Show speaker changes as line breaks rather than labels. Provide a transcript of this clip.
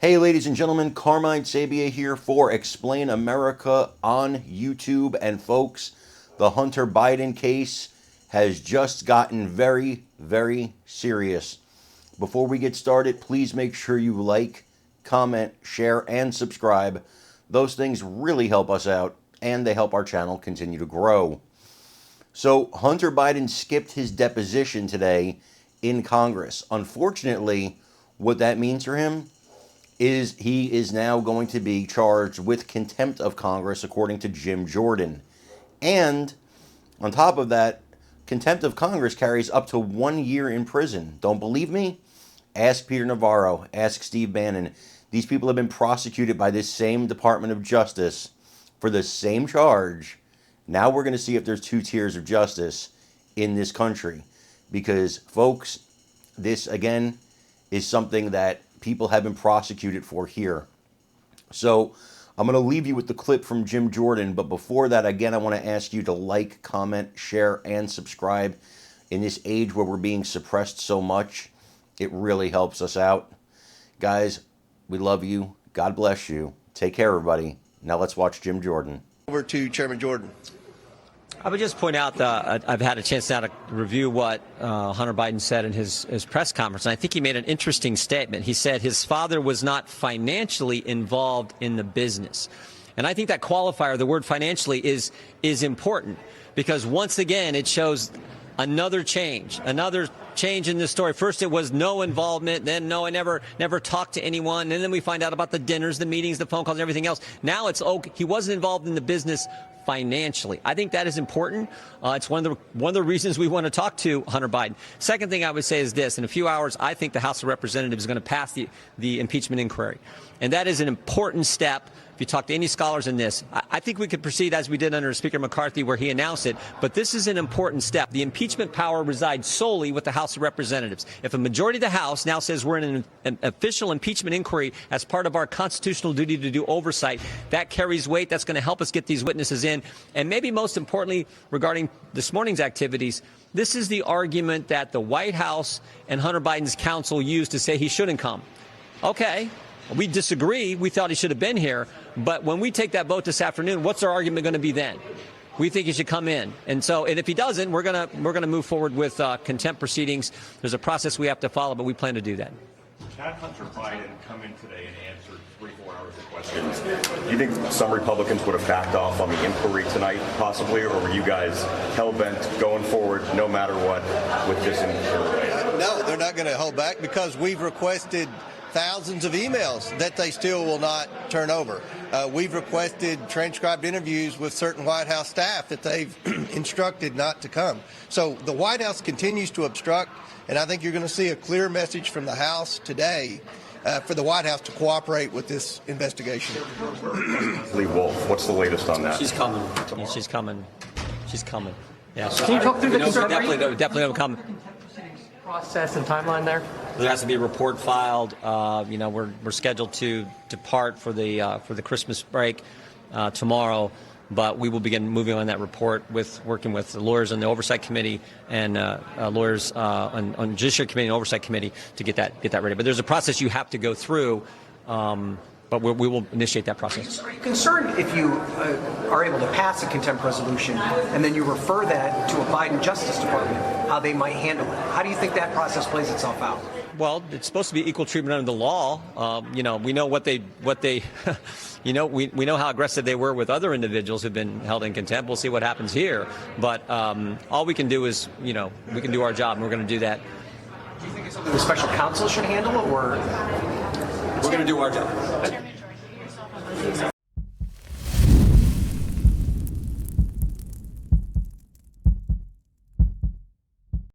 Hey ladies and gentlemen, Carmine Sabia here for Explain America on YouTube. And folks, the Hunter Biden case has just gotten very, very serious. Before we get started, please make sure you like, comment, share, and subscribe. Those things really help us out, and they help our channel continue to grow. So Hunter Biden skipped his deposition today in Congress. Unfortunately, what that means for him is he is now going to be charged with contempt of Congress, according to Jim Jordan. And on top of that, contempt of Congress carries up to 1 year in prison. Don't believe me? Ask Peter Navarro. Ask Steve Bannon. These people have been prosecuted by this same Department of Justice for the same charge. Now we're going to see if there's two tiers of justice in this country. Because, folks, this, again, is something that people have been prosecuted for here. So I'm going to leave you with the clip from Jim Jordan. But before that, again, I want to ask you to like, comment, share, and subscribe. In this age where we're being suppressed so much, it really helps us out. Guys, we love you. God bless you. Take care, everybody. Now let's watch Jim Jordan.
Over to Chairman Jordan.
I would just point out that I've had a chance now to review what Hunter Biden said in his press conference, and I think he made an interesting statement. He said his father was not financially involved in the business. And I think that qualifier, the word financially, is important because, once again, it shows another change in this story. First, it was no involvement. Then, no, I never talked to anyone. And then we find out about the dinners, the meetings, the phone calls, and everything else. Now it's, oh, he wasn't involved in the business financially. I think that is important. It's one of the reasons we want to talk to Hunter Biden. Second thing I would say is this. In a few hours, I think the House of Representatives is going to pass the impeachment inquiry. And that is an important step. If you talk to any scholars in this, I think we could proceed as we did under Speaker McCarthy, where he announced it. But this is an important step. The impeachment power resides solely with the House of Representatives. If a majority of the House now says we're in an official impeachment inquiry as part of our constitutional duty to do oversight, that carries weight. That's going to help us get these witnesses in. And maybe most importantly, regarding this morning's activities, this is the argument that the White House and Hunter Biden's counsel used to say he shouldn't come. Okay. We disagree. We thought he should have been here. But when we take that vote this afternoon, what's our argument going to be then? We think he should come in. And if he doesn't, we're going to move forward with contempt proceedings. There's a process we have to follow, but we plan to do that.
Had Hunter Biden come in today and answered 3-4 hours of questions, do you think some Republicans would have backed off on the inquiry tonight, possibly, or were you guys hell-bent going forward no matter what with this inquiry?
No, they're not going to hold back because we've requested thousands of emails that they still will not turn over. We've requested transcribed interviews with certain White House staff that they've instructed not to come. So the White House continues to obstruct, and I think you're going to see a clear message from the House today for the White House to cooperate with this investigation.
Lee Wolf, what's the latest on that?
She's coming. She's coming. She's coming. Yeah.
Can you talk through the
definitely come.
Process and timeline there?
There has to be a report filed. We're scheduled to depart for the Christmas break tomorrow, but we will begin moving on that report working with the lawyers on the Oversight Committee and lawyers on Judiciary Committee and Oversight Committee to get that ready. But there's a process you have to go through. But we will initiate that process.
Are you concerned if you are able to pass a contempt resolution and then you refer that to a Biden Justice Department, how they might handle it? How do you think that process plays itself out?
Well, it's supposed to be equal treatment under the law. We know what they we know how aggressive they were with other individuals who've been held in contempt. We'll see what happens here. But all we can do is, we can do our job, and we're going to do that.
Do you think it's something the special counsel should handle, or?
We're going to do our job.